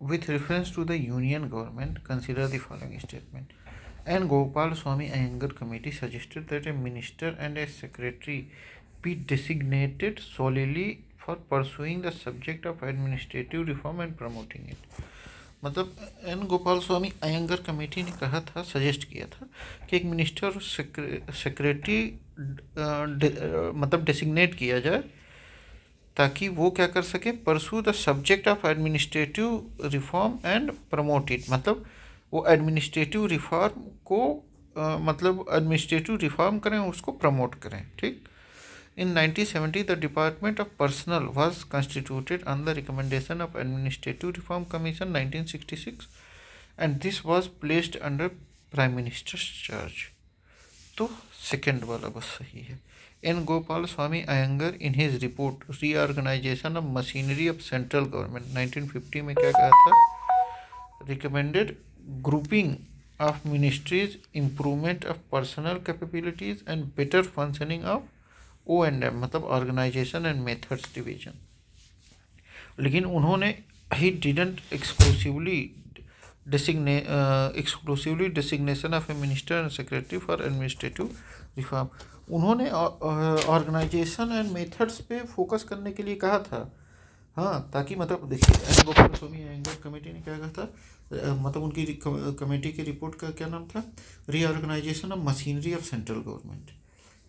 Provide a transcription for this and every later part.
with reference to the union government, consider the following statement. N. Gopal Swami Iyengar committee suggested that a minister and a secretary be designated solely for pursuing the subject of administrative reform and promoting it. मतलब N Gopalaswami Iyengar committee ने कहा था, suggest किया था कि एक minister और secretary मतलब डेसिग्नेट किया जाए ताकि वो क्या कर सके, pursue the subject of administrative reform and promote it. मतलब वो एडमिनिस्ट्रेटिव रिफॉर्म को मतलब एडमिनिस्ट्रेटिव रिफॉर्म करें, उसको प्रमोट करें। ठीक। In 1970, the Department of Personnel was constituted on the recommendation of Administrative Reform Commission 1966 and this was placed under Prime Minister's charge. तो second वाला बस सही है। N Gopalaswami Ayyangar in his report reorganisation of machinery of central government 1950 में क्या कहा था, recommended grouping of ministries, improvement of personnel capabilities and better functioning of O&M मतलब ऑर्गेनाइजेशन एंड मेथड्स डिवीजन। लेकिन उन्होंने ही didn't exclusively designation of a minister and secretary for administrative reform. उन्होंने organisation and methods पे focus करने के लिए कहा था। हाँ, ताकि मतलब देखिए N Gopalaswami Iyengar committee ने क्या कहा था, मतलब उनकी कमेटी की रिपोर्ट का क्या नाम था, reorganisation of machinery of central government.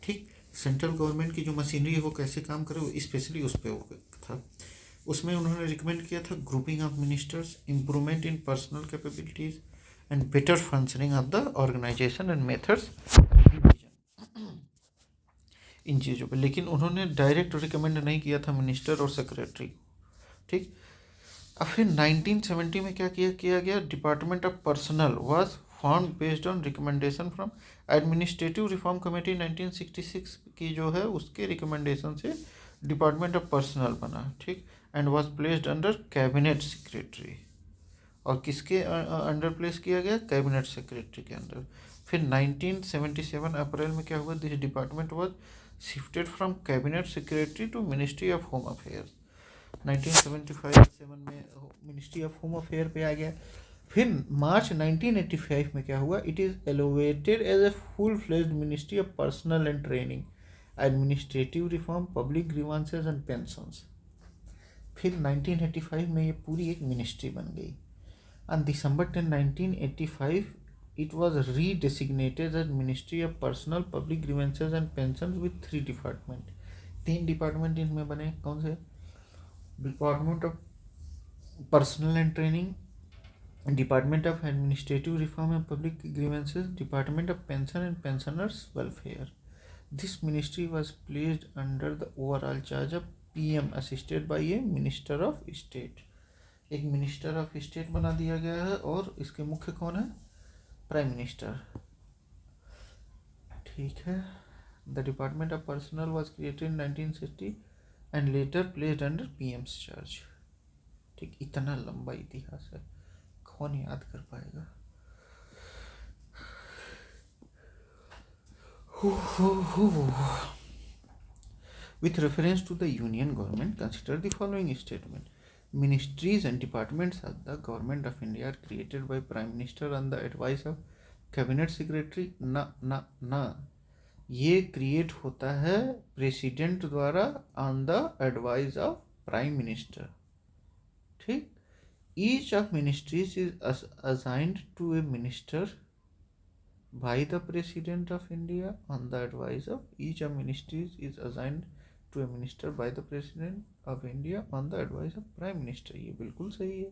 ठीक। सेंट्रल गवर्नमेंट की जो मशीनरी है वो कैसे काम करे, वो स्पेशली उस पर था। उसमें उन्होंने रिकमेंड किया था grouping of ministers, improvement in personnel capabilities and better functioning of the organisation and methods इन चीज़ों पे। लेकिन उन्होंने डायरेक्ट रिकमेंड नहीं किया था मिनिस्टर और सेक्रेटरी को। ठीक। अब फिर 1970 में क्या किया गया, department of personal was form based on recommendation from administrative reform committee 1966 की जो है उसके रिकमेंडेशन से डिपार्टमेंट ऑफ पर्सनल बना। ठीक। And was placed under cabinet secretary. और किसके अंडर प्लेस किया गया, कैबिनेट सेक्रेटरी के अंडर। फिर 1977 अप्रैल में क्या हुआ, this department was shifted from cabinet secretary to ministry of home affairs. 1975 में मिनिस्ट्री ऑफ होम अफेयर पे आ गया। फिर मार्च 1985 में क्या हुआ, it is elevated as a full fledged ministry of personnel and training, administrative reform, public grievances and pensions. फिर 1985 में ये पूरी एक मिनिस्ट्री बन गई। On December 10, 1985 it was redesignated as Ministry of Personal, Public Grievances and Pensions with 3 department. 3 department इनमें बने, कौन से, department of personnel and training, department of administrative reform and public grievances, department of pension and pensioners welfare. This ministry was placed under the overall charge of PM assisted by A minister of state. एक minister of state बना दिया गया है और इसके मुख्य कौन है, प्राइम मिनिस्टर। ठीक है। The department of personal was created in 1960 and later placed under PM's charge. ठीक। इतना लंबा इतिहास है, कौन याद कर पाएगा। With reference to the union government, consider the following statement. Ministries and departments of the government of India are created by Prime Minister on the advice of Cabinet Secretary। ना ये क्रिएट होता है प्रेसिडेंट द्वारा on the advice of prime minister. ठीक। Each of ministries is assigned to a minister by the President of India on the advice of each of ministries is assigned to a minister by the President of India on the advice of Prime Minister। ये बिल्कुल सही है।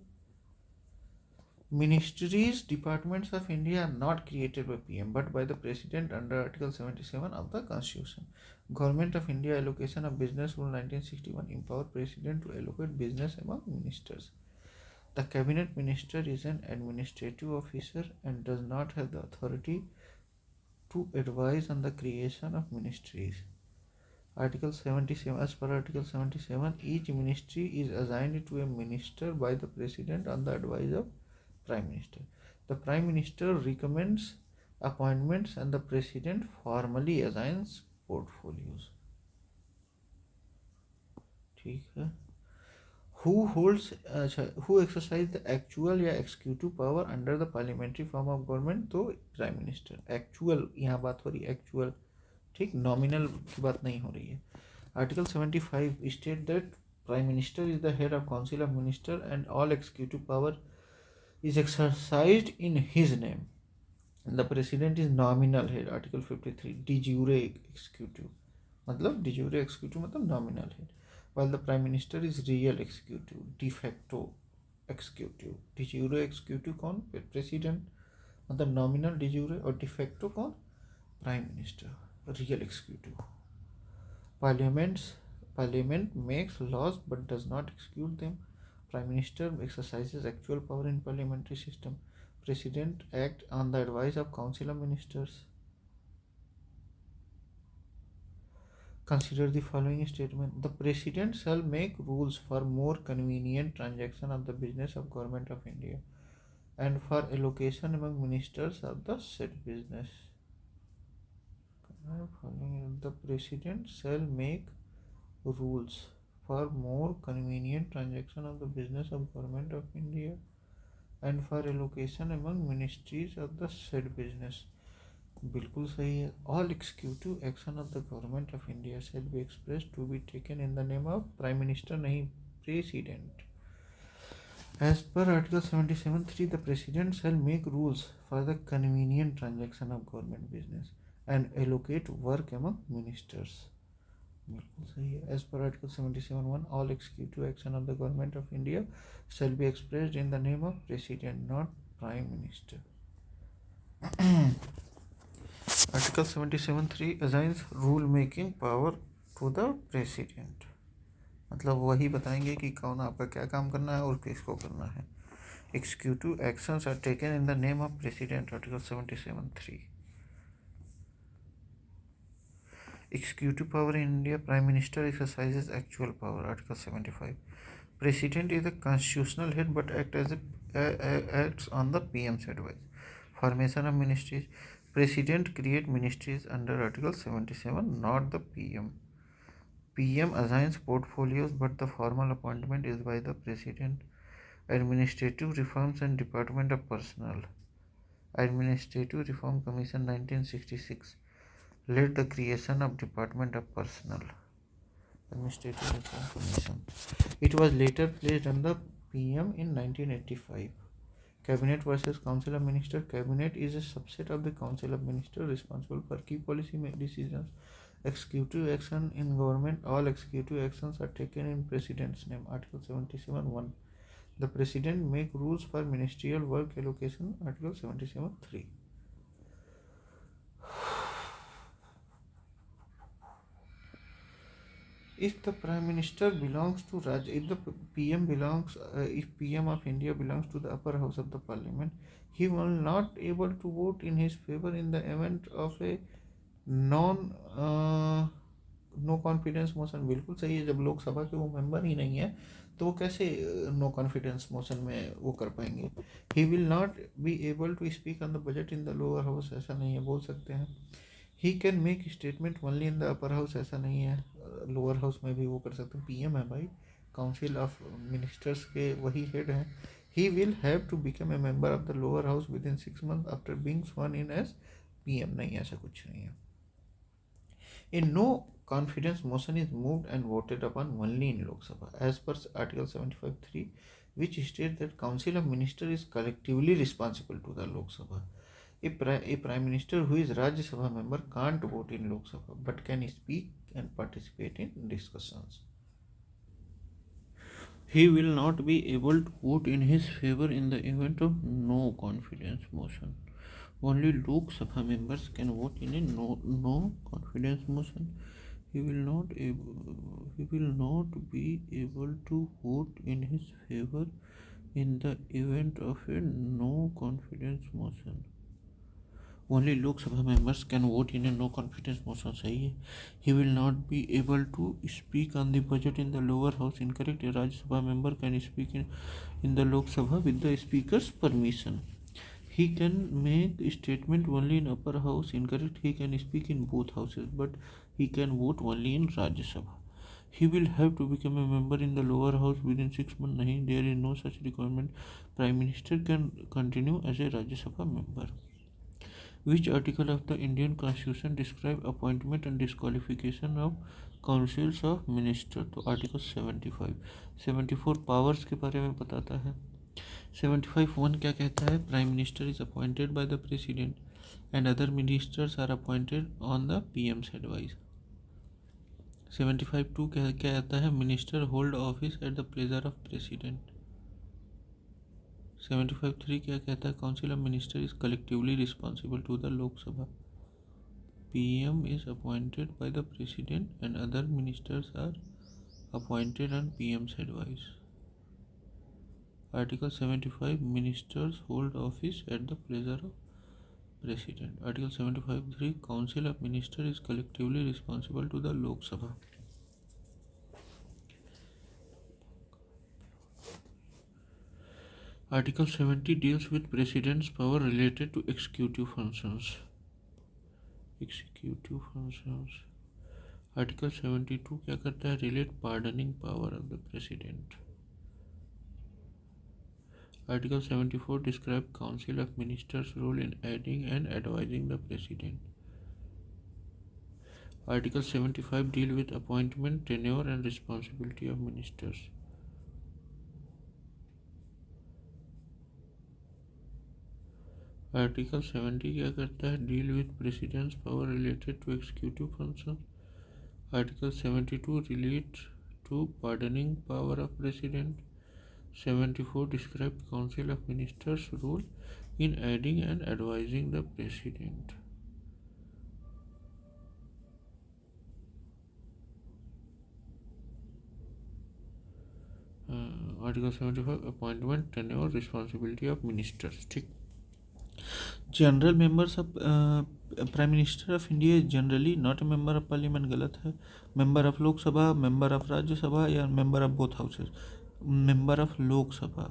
Ministries, departments of India are not created by PM but by the President under Article 77 of the Constitution। Government of India allocation of business rule 1961 empower President to allocate business among ministers। The cabinet minister is an administrative officer and does not have the authority to advise on the creation of ministries। Article 77, as per Article 77, each ministry is assigned to a minister by the President on the advice of Prime Minister। The Prime Minister recommends appointments and the President formally assigns portfolios। ठीक है। Who exercise the actual या executive power under the parliamentary form of government, तो prime minister. Actual यहाँ बात हो रही है, actual, ठीक, नॉमिनल की बात नहीं हो रही है। Article 75 state that prime minister is the head of council of minister and all executive power is exercised in his name. The president is nominal head. Article 53 de jure executive, मतलब de jure executive मतलब nominal head, while the prime minister is real executive, de facto executive. De jure executive कौन? president, मतलब nominal de jure, और de facto कौन? prime minister, real executive. Parliament makes laws but does not execute them. Prime Minister exercises actual power in parliamentary system. President acts on the advice of Council of Ministers. Consider the following statement. The President shall make rules for more convenient transaction of the business of Government of India and for allocation among ministers of the said business. The President shall make rules for more convenient transaction of the business of Government of India and for allocation among ministries of the said business. बिल्कुल सही है. All executive action of the Government of India shall be expressed to be taken in the name of Prime Minister, नहीं President. As per Article 77(3), the President shall make rules for the convenient transaction of government business and allocate work among ministers. बिल्कुल सही है. As per Article 77(1), all executive action of the Government of India shall be expressed in the name of President, not Prime Minister. Article 77(3) assigns rule making power to the President. मतलब वही बताएंगे कि कौन आपका क्या काम करना है और किसको करना है. Executive actions are taken in the name of President. Article 77(3). Executive power in India, Prime Minister exercises actual power. Article 75. President is the constitutional head but acts on the PM's advice. Formation of ministries. President create ministries under Article 77, not the PM. PM assigns portfolios but the formal appointment is by the President. Administrative reforms and Department of Personnel. Administrative Reform Commission 1966 led the creation of Department of Personnel. Administrative Reform Commission. It was later placed under PM in 1985. Cabinet versus Council of Ministers. Cabinet is a subset of the Council of Ministers responsible for key policy decisions. Executive action in government. All executive actions are taken in President's name. Article 77(1). The President make rules for ministerial work allocation. Article 77(3). If the Prime Minister belongs to if the PM belongs, if PM of India belongs to the upper house of the Parliament, he will not able to vote in his favor in the event of a no confidence motion. बिल्कुल सही है. जब लोकसभा के वो member ही नहीं है तो वो कैसे नो कॉन्फिडेंस मोशन में वो कर पाएंगे. He will not be able to speak on the budget in the lower house. ऐसा नहीं है, बोल सकते हैं. He can make statement only in the upper house. ऐसा नहीं है, लोअर हाउस में भी वो कर सकते हैं. पीएम है भाई, काउंसिल ऑफ मिनिस्टर्स के वही हेड हैं. He will have to become a member of the lower house within 6 months after being sworn in as PM. नहीं, ऐसा कुछ नहीं है. In no confidence motion is moved and voted upon only in Lok Sabha as per Article 75(3), which states that Council of Ministers is collectively responsible to the Lok Sabha. A Prime Minister who is Rajya Sabha member can't vote in Lok Sabha but can speak and participate in discussions. He will not be able to vote in his favor in the event of no confidence motion. Only Lok Sabha members can vote in a no confidence motion. He will not be able to vote in his favor in the event of a no confidence motion. Only Lok Sabha members can vote in a no confidence motion. सही है. He will not be able to speak on the budget in the lower house. Incorrect. A Rajya Sabha member can speak in the Lok Sabha with the speaker's permission. He can make statement only in upper house. Incorrect. He can speak in both houses but he can vote only in Rajya Sabha. he will have to become a member in the lower house within 6 months. नहीं, there is no such requirement. Prime Minister can continue as a Rajya Sabha member. Which article of the Indian Constitution describe appointment and disqualification of councils of minister? तो article 75. 74 powers के बारे में बताता है. 75(1) क्या कहता है? Prime minister is appointed by the president and other ministers are appointed on the PM's advice. 75(2) क्या कहता है? Minister hold office at the pleasure of president. 75(3) क्या कहता है? Council of minister is collectively responsible to the Lok Sabha. PM is appointed by the president and other ministers are appointed on PM's advice. Article 75 ministers hold office at the pleasure of president. Article 75(3) council of minister is collectively responsible to the Lok Sabha. Article 70 deals with President's power related to executive functions. Article 72 क्या करता है? Relate pardoning power of the President. Article 74 describe Council of Ministers' role in aiding and advising the President. Article 75 deal with appointment, tenure and responsibility of ministers. Article 70 क्या करता है? Deal with president's power related to executive function. Article 72 relate to pardoning power of president. 74 describe council of ministers role in aiding and advising the president. Article 75 appointment, tenure, responsibility of ministers. ठीक. General members of prime minister of India is generally not a member of parliament. गलत है. Member of Lok Sabha, member of Rajya Sabha या member of both houses. Member of Lok Sabha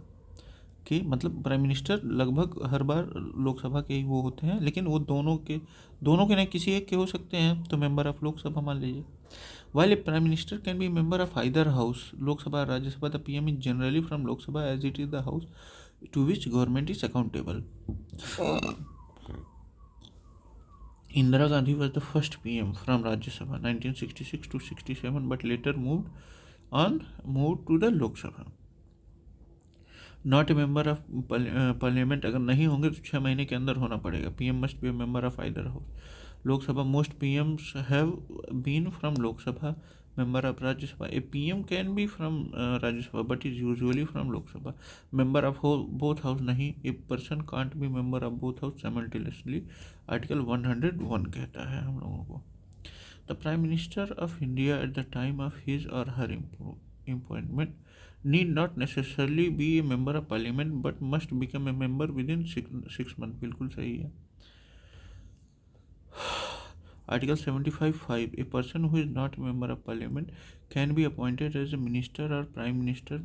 के मतलब prime minister लगभग हर बार लोकसभा के ही वो होते हैं, लेकिन वो दोनों के नहीं किसी एक के हो सकते हैं, तो मेंबर ऑफ लोकसभा मान लीजिए. While a prime minister can be member of either house, Lok Sabha Rajya Sabha, the PM is generally from Lok Sabha as it is the house to which government is accountable. Indira Gandhi was the first PM from Rajya Sabha 1966 to 67, but later moved to the Lok Sabha. Not a member of parliament. अगर नहीं होंगे तो 6 महीने के अंदर होना पड़ेगा. PM must be a member of either house. Lok Sabha, most PMs have been from Lok Sabha. Member of Rajya Sabha, a PM can be from Rajya Sabha but is usually from Lok Sabha. Member of both house नहीं, a person can't be member of both house simultaneously. Article 101 कहता है हम लोगों को. The Prime Minister of India at the time of his or her appointment need not necessarily be a member of parliament but must become a member within 6 months. बिल्कुल सही है. Article 75(5) a person who is not a member of parliament can be appointed as a minister or prime minister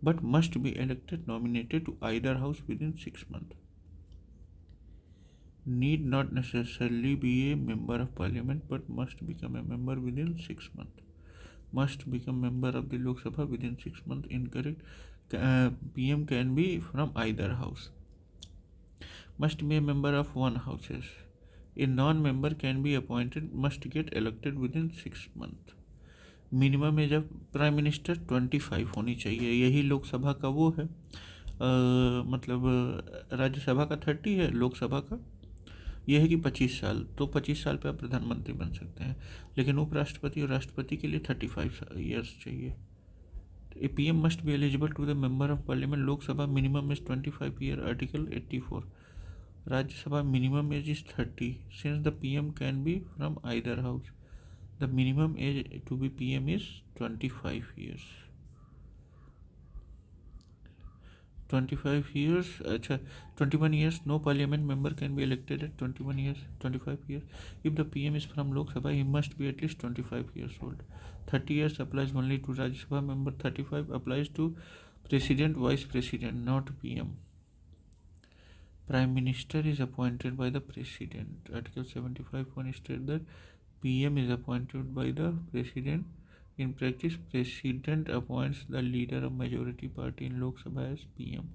but must be elected nominated to either house within 6 months. Need not necessarily be a member of parliament but must become a member within 6 months. Must become member of the Lok Sabha within 6 months. Incorrect. PM can be from either house. Must be a member of one houses. A non-member can be appointed, must get elected within 6 months. Minimum age of prime minister 25 होनी चाहिए. यही लोकसभा का वो है. मतलब राज्यसभा का 30 है, लोकसभा का यह है कि 25 साल. तो 25 साल पे आप प्रधानमंत्री बन सकते हैं, लेकिन उपराष्ट्रपति और राष्ट्रपति के लिए 35 ईयर्स चाहिए. A PM must be eligible to the member of parliament. Lok Sabha minimum is 25 year. Article 84. Rajya Sabha minimum age is 30. Since the PM can be from either house, the minimum age to be PM is 25 years. 25 years. अच्छा, 21 years. No parliament member can be elected at 21 years. 25 years. If the PM is from Lok Sabha, he must be at least 25 years old. 30 years applies only to Rajya Sabha member. 35 applies to president, vice president, not PM. Prime Minister is appointed by the President. Article 75 states that PM is appointed by the President In practice, President appoints the leader of majority party in Lok Sabha as PM.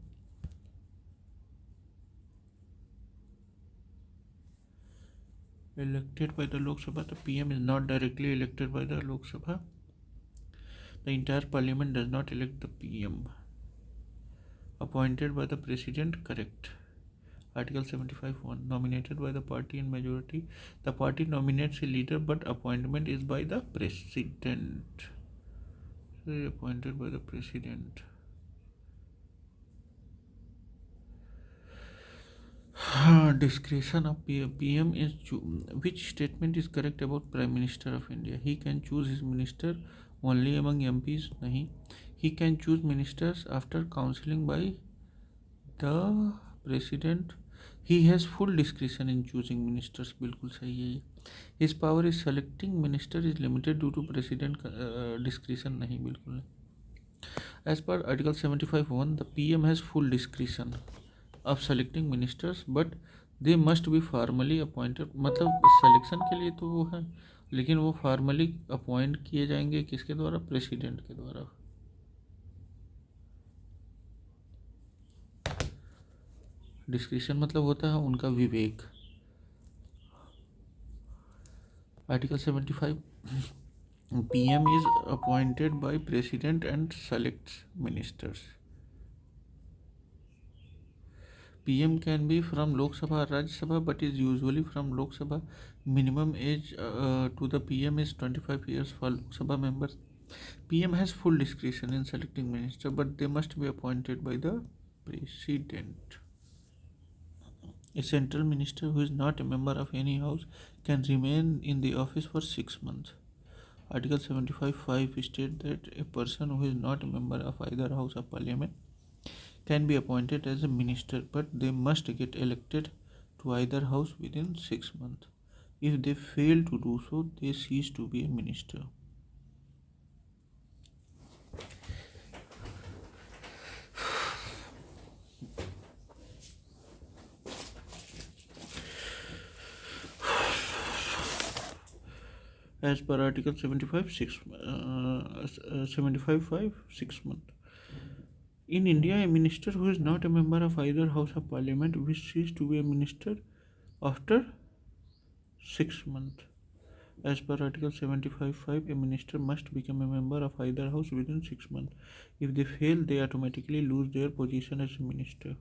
Elected by the Lok Sabha, the PM is not directly elected by the Lok Sabha. The entire parliament does not elect the PM. Appointed by the president, correct. Article 75(1), nominated by the party in majority. The party nominates a leader, but appointment is by the president. Appointed by the president. Discretion of PM is which statement is correct about Prime Minister of India? He can choose his minister only among MPs. Nahi. He can choose ministers after counseling by the president. He has full discretion in choosing ministers. बिल्कुल सही है ये. His power is selecting minister is limited due to president discretion. नहीं, बिल्कुल नहीं. As per Article 75(1), the PM has full discretion of selecting ministers, but they must be formally appointed. मतलब selection के लिए तो वो है, लेकिन वो फॉर्मली अपॉइंट किए जाएंगे किसके द्वारा? प्रेसिडेंट के द्वारा. डिस्क्रिशन मतलब होता है उनका विवेक. Article 75, PM is appointed by president and selects ministers. PM can be from Lok Sabha or Rajya Sabha, but is usually from Lok Sabha. Minimum age to the PM is 25 years for Lok Sabha members. PM has full discretion in selecting minister, but they must be appointed by the president. A central minister who is not a member of any house can remain in the office for 6 months. Article 75(5) states that a person who is not a member of either house of parliament can be appointed as a minister, but they must get elected to either house within 6 months. If they fail to do so, they cease to be a minister. As per Article 75(5), 6 months. In India, a minister who is not a member of either house of parliament will cease to be a minister after 6 months. As per Article 75(5), a minister must become a member of either house within 6 months. If they fail, they automatically lose their position as a minister.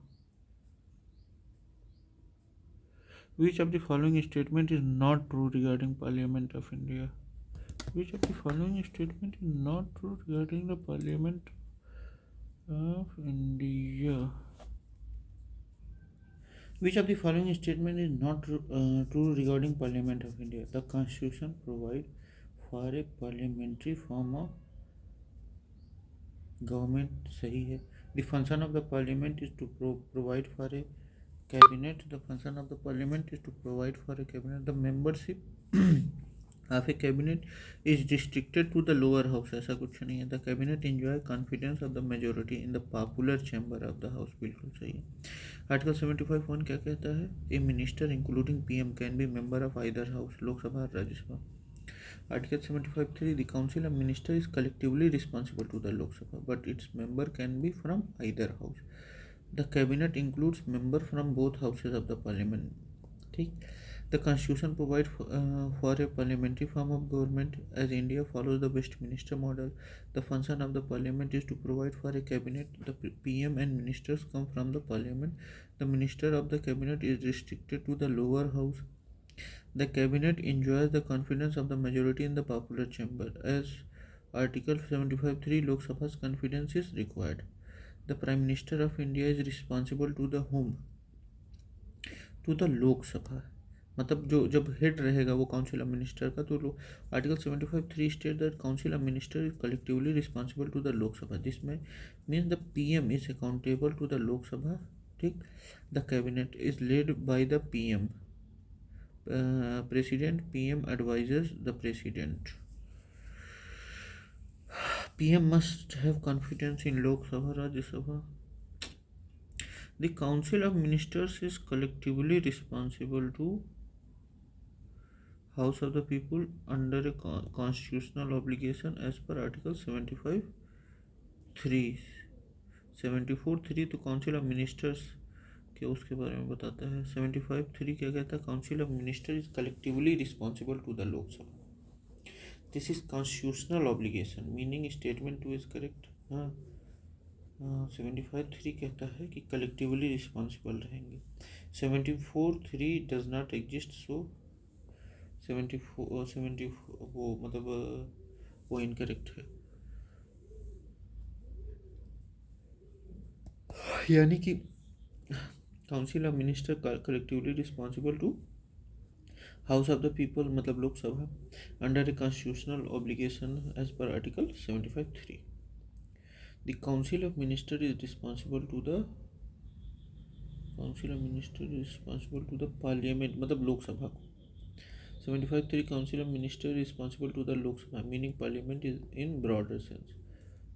Which of the following statement is not true regarding Parliament of India? Which of the following statement is not true regarding the Parliament of India? Which of the following statement is not true regarding Parliament of India? The Constitution provides for a parliamentary form of government. सही है. The function of the Parliament is to provide for a cabinet. The function of the Parliament is to provide for a cabinet. The membership of a cabinet is restricted to the lower house. ऐसा कुछ नहीं है. The cabinet enjoy confidence of the majority in the popular chamber of the house. बिल्कुल सही है. Article 75(1) क्या कहता है? A minister including PM can be member of either house, लोक सभा और राज्य सभा. Article 75(3), the council of ministers is collectively responsible to the Lok Sabha, but its member can be from either house. The cabinet includes members from both houses of the parliament. ठीक. The constitution provides for a parliamentary form of government, as India follows the Westminster model. The function of the parliament is to provide for a cabinet. The PM and ministers come from the parliament. The minister of the cabinet is restricted to the lower house. The cabinet enjoys the confidence of the majority in the popular chamber. As Article 75(3), Lok Sabha's confidence is required. The Prime Minister of India is responsible to the whom? To the Lok Sabha. मतलब जो जब head रहेगा वो council of minister का, तो article 75(3) state that council of minister is collectively responsible to the Lok Sabha. This में means the PM is accountable to the Lok Sabha. ठीक. The cabinet is led by the PM. President. PM advises the president. PM must have confidence in Lok Sabha, Rajya Sabha. The Council of Ministers is collectively responsible to House of the People under a constitutional obligation as per Article 75(3). 74(3 तो council of ministers के उसके बारे में बताता है। 75(3 क्या कहता है? Council of minister is collectively responsible to the Lok Sabha. This is constitutional obligation meaning statement two is correct. हाँ 75(3 कहता है कि कलेक्टिवली रिस्पॉन्सिबल रहेंगे। 74(3 डज नॉट एग्जिस्ट, सो 74 वो मतलब वो इनकरेक्ट है। यानी कि council of minister collectively responsible to house of the people मतलब Lok Sabha under a constitutional obligation as per article 75(3। The council of minister is responsible to the parliament मतलब लोकसभा को। 75(3 council of minister responsible to the Lok Sabha meaning parliament is in broader sense.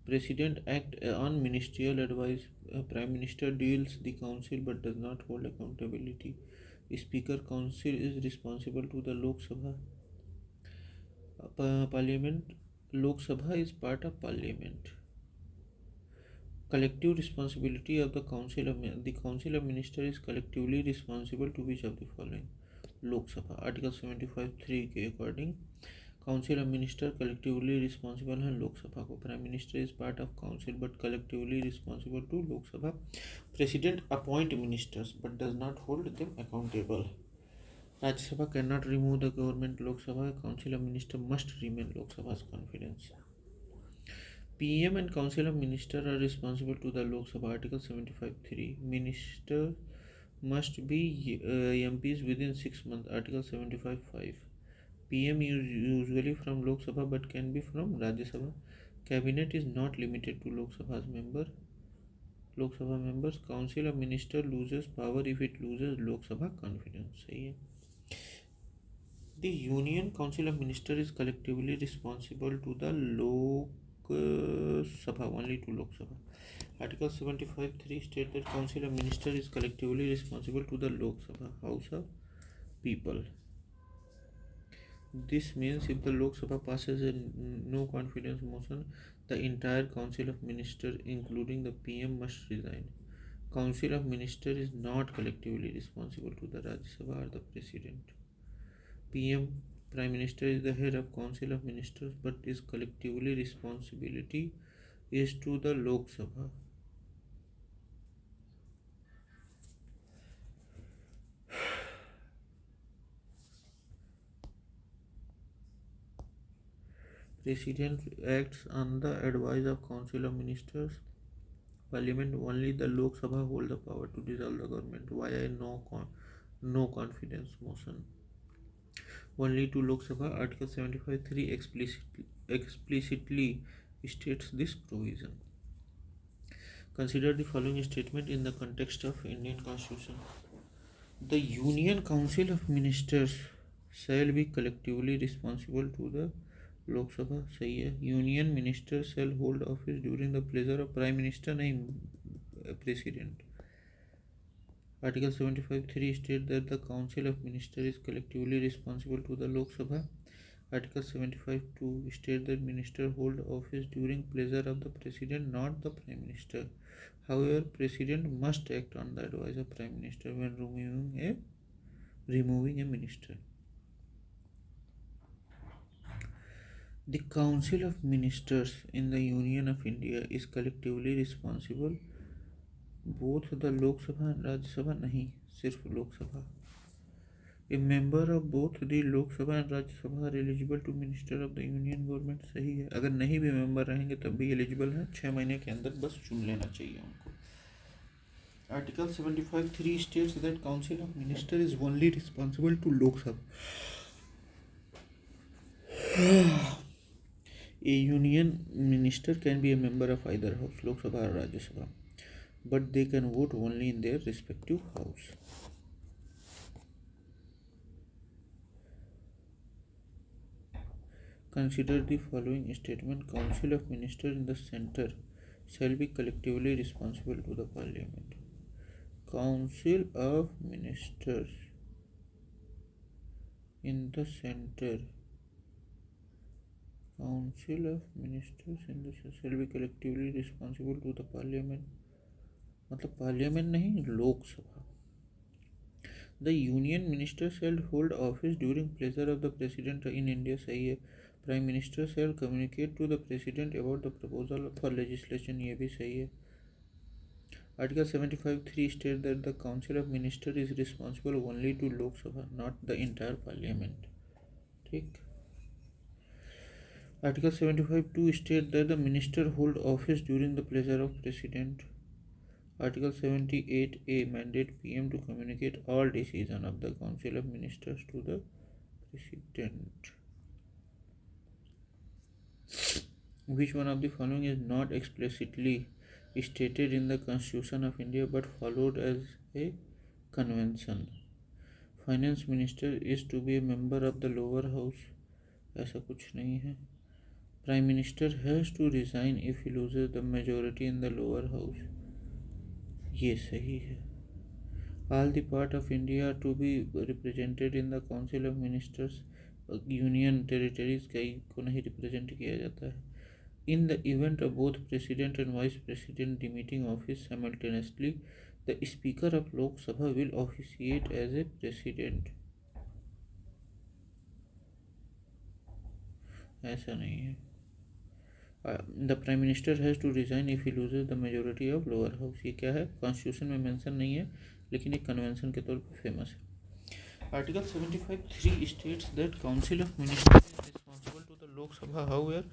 President act on ministerial advice. Prime Minister deals the council but does not hold accountability. Speaker council is responsible to the Lok Sabha. Parliament Lok Sabha is part of Parliament. Collective responsibility of the council of minister is collectively responsible to which of the following? Lok Sabha. Article 75(3 के according council of minister collectively responsible है लोकसभा को। Prime minister is part of council but collectively responsible to Lok Sabha. President appoint ministers but does not hold them accountable. Rajya Sabha can not remove the government Lok Sabha. Council of minister must remain Lok Sabha's confidence. PM and council of minister are responsible to the Lok Sabha. Article 75(3 minister must be MPs within 6 months. Article 75(5 PM is usually from Lok Sabha but can be from Rajya Sabha. Cabinet is not limited to Lok Sabha members. Council of Minister loses power if it loses Lok Sabha confidence. सही है। The Union Council of Minister is collectively responsible to the Lok Sabha, only to Lok Sabha. Article 75(3 states that Council of Minister is collectively responsible to the Lok Sabha, House of People. This means if the Lok Sabha passes a no confidence motion, the entire Council of Ministers, including the PM, must resign. Council of Ministers is not collectively responsible to the Rajya Sabha or the President. PM, Prime Minister, is the head of Council of Ministers, but his collectively responsibility is to the Lok Sabha. President acts on the advice of Council of Ministers. Parliament only the Lok Sabha hold the power to dissolve the government via no confidence motion. Only to Lok Sabha. Article 75(3 explicitly states this provision. Consider the following statement in the context of Indian Constitution. The Union Council of Ministers shall be collectively responsible to the Lok Sabha. सही है। Union minister shall hold office during the pleasure of prime minister नहीं president. Article 75(3 states that the Council of Ministers is collectively responsible to the Lok Sabha. Article 75(2 states that minister hold office during pleasure of the president, not the prime minister. However, president must act on the advice of prime minister when removing a minister. The Council of Ministers in the Union of India is collectively responsible both the Lok Sabha and Rajya Sabha नहीं, सिर्फ लोक सभा। A member of both the Lok Sabha and Rajya Sabha are eligible to minister of the Union government. सही है। अगर नहीं भी member रहेंगे तब भी एलिजिबल है। 6 महीने के अंदर बस चुन लेना चाहिए उनको। Article 75(3 states that Council of Ministers is only responsible to Lok Sabha. A union minister can be a member of either house, Lok Sabha or Rajya Sabha, but they can vote only in their respective house. Consider the following statement. Council of Ministers in the center shall be collectively responsible to the Parliament. Council of Ministers in the center. Council of Ministers in the shall be collectively responsible to the Parliament. मतलब parliament नहीं, Lok Sabha. The union minister shall hold office during pleasure of the president in India. सही है. Prime Minister shall communicate to the president about the proposal for legislation. ये भी सही है. Article 75(3) states that the Council of Ministers is responsible only to Lok Sabha, not the entire Parliament. ठीक. Article 75(2) states that the minister hold office during the pleasure of president. Article 78A mandate PM to communicate all decisions of the Council of Ministers to the President. Which one of the following is not explicitly stated in the Constitution of India but followed as a convention? Finance Minister is to be a member of the lower house. ऐसा कुछ नहीं है. Prime Minister has to resign if he loses the majority in the lower house. ये सही है. All the part of India to be represented in the Council of Ministers. Union territories कई को नहीं रिप्रेजेंट किया जाता है. In the event of both President and Vice President demitting office simultaneously, the Speaker of Lok Sabha will officiate as a President. ऐसा नहीं है. The Prime Minister has to resign if he loses the majority of lower house. ये क्या है? Constitution में mention नहीं है, लेकिन एक कन्वेंशन के तौर पर फेमस है. Article 75(3) states that Council of Ministers is responsible to the Lok Sabha. However,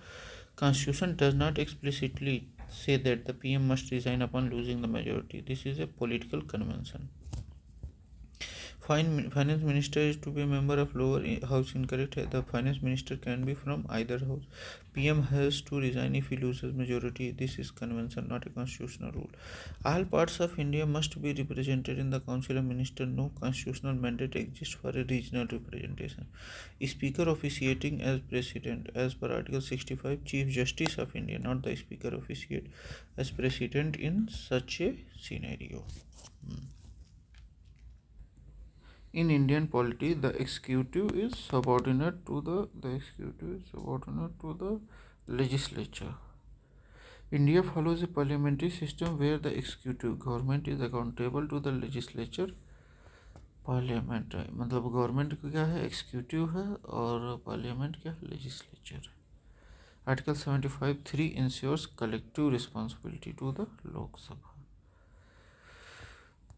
Constitution does not explicitly say that the PM must resign upon losing the majority. This is a political convention. Finance Minister is to be a member of lower house. Incorrect है. The Finance Minister can be from either house. PM has to resign if he loses majority. This is convention, not a constitutional rule. All parts of India must be represented in the Council of Ministers. No constitutional mandate exists for a regional representation. Speaker officiating as President. As per Article 65, Chief Justice of India, not the Speaker, officiate as President in such a scenario. In Indian polity, the executive is subordinate to the legislature. India follows a parliamentary system where the executive government is accountable to the legislature. Parliament मतलब government क्या है? Executive है, और parliament क्या है? Legislature. Article 75(3) ensures collective responsibility to the Lok Sabha.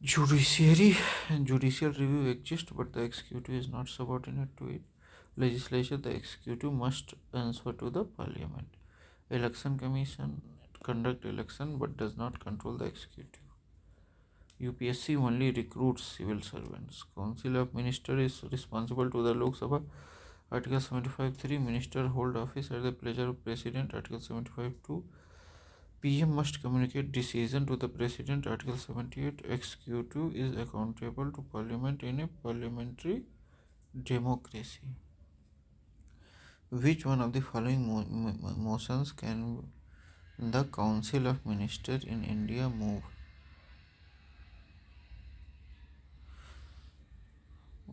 Judicial review exists, but the executive is not subordinate to it. Legislature, the executive must answer to the parliament. Election Commission conduct election but does not control the executive. UPSC only recruits civil servants. Council of Ministers is responsible to the Lok Sabha. Article 75(3) Minister hold office at the pleasure of President. Article 75(2) PM must communicate decision to the President. Article 78 Executive is accountable to Parliament in a parliamentary democracy. Which one of the following motions can the Council of Ministers in India move?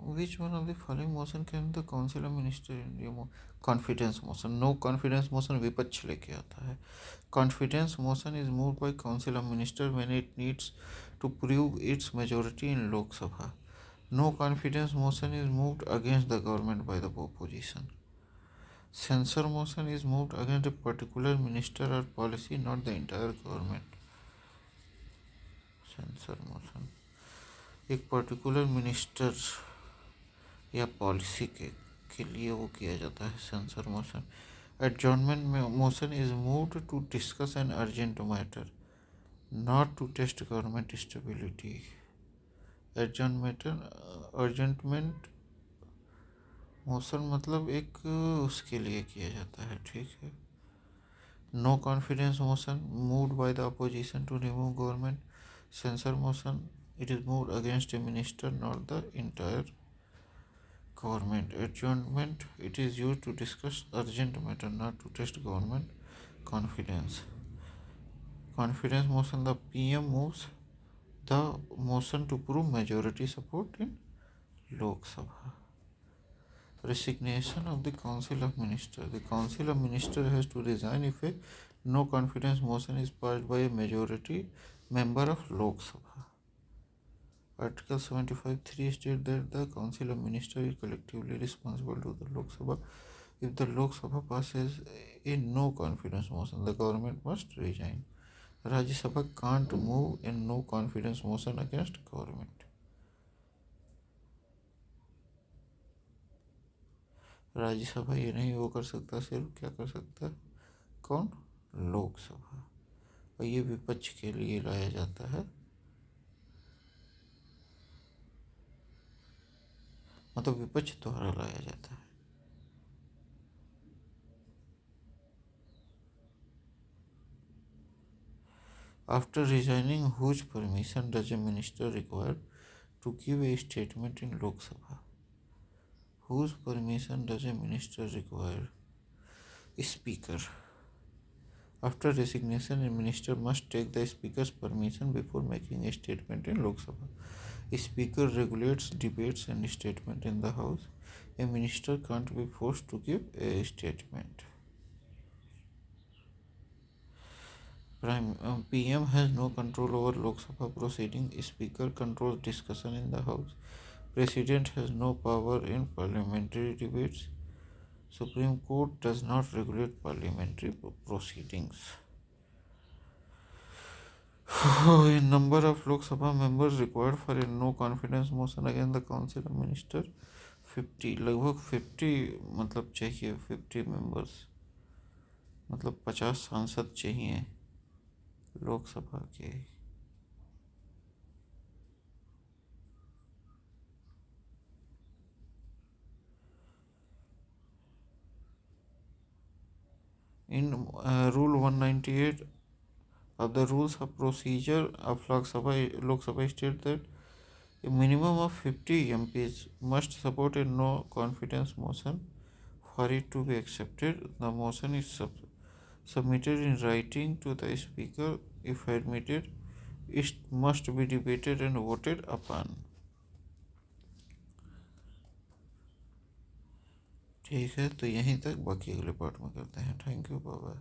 Which one of the following motion can the Council of Ministers in India move? Confidence motion. No confidence motion विपक्ष लेके आता है. Confidence motion is moved by Council of Ministers when it needs to prove its majority in Lok Sabha. No confidence motion is moved against the government by the opposition. Censure motion is moved against a particular minister or policy, not the entire government. Censure motion एक particular minister या policy के लिए वो किया जाता है. Censure motion. Adjournment motion is moved to discuss an urgent matter, not to test government stability. Adjournment motion मतलब एक उसके लिए किया जाता है. ठीक है. No confidence motion moved by the opposition to remove government. Censure motion it is moved against a minister, not the entire government. Adjournment, it is used to discuss urgent matter, not to test government confidence. Confidence motion, the PM moves the motion to prove majority support in Lok Sabha. Resignation of the Council of Ministers. The Council of Ministers has to resign if a no confidence motion is passed by a majority member of Lok Sabha. Article 75(3) states that the Council of Ministers is collectively responsible to the Lok Sabha. If the Lok Sabha passes a no confidence motion, the government must resign. Rajya Sabha can't move a no confidence motion against government. Rajya Sabha ये नहीं वो कर सकता, सिर्फ क्या कर सकता है, कौन, लोकसभा। और ये विपक्ष के लिए लाया जाता है, मतलब विपक्ष द्वारा लाया जाता है। After resigning, whose permission does a minister require to give a statement in Lok Sabha? Whose permission does a minister require? Speaker. After resignation, a minister must take the speaker's permission before making a statement in Lok Sabha. A speaker regulates debates and statement in the house. A minister can't be forced to give a statement. PM has no control over Lok Sabha proceeding. Speaker controls discussion in the house. President has no power in parliamentary debates. Supreme Court does not regulate parliamentary proceedings. A number of Lok Sabha members required for a no confidence motion against the Council of Ministers 50, लगभग 50 मतलब चाहिए, 50 members मतलब 50 सांसद चाहिए लोकसभा के। In Rule 198 of the Rules of Procedure of Lok Sabha states that a minimum of 50 MPs must support a no confidence motion for it to be accepted. The motion is submitted in writing to the Speaker. If admitted, it must be debated and voted upon. ठीक है, तो यहीं तक, बाकी अगले part में करते हैं। Thank you, bye bye.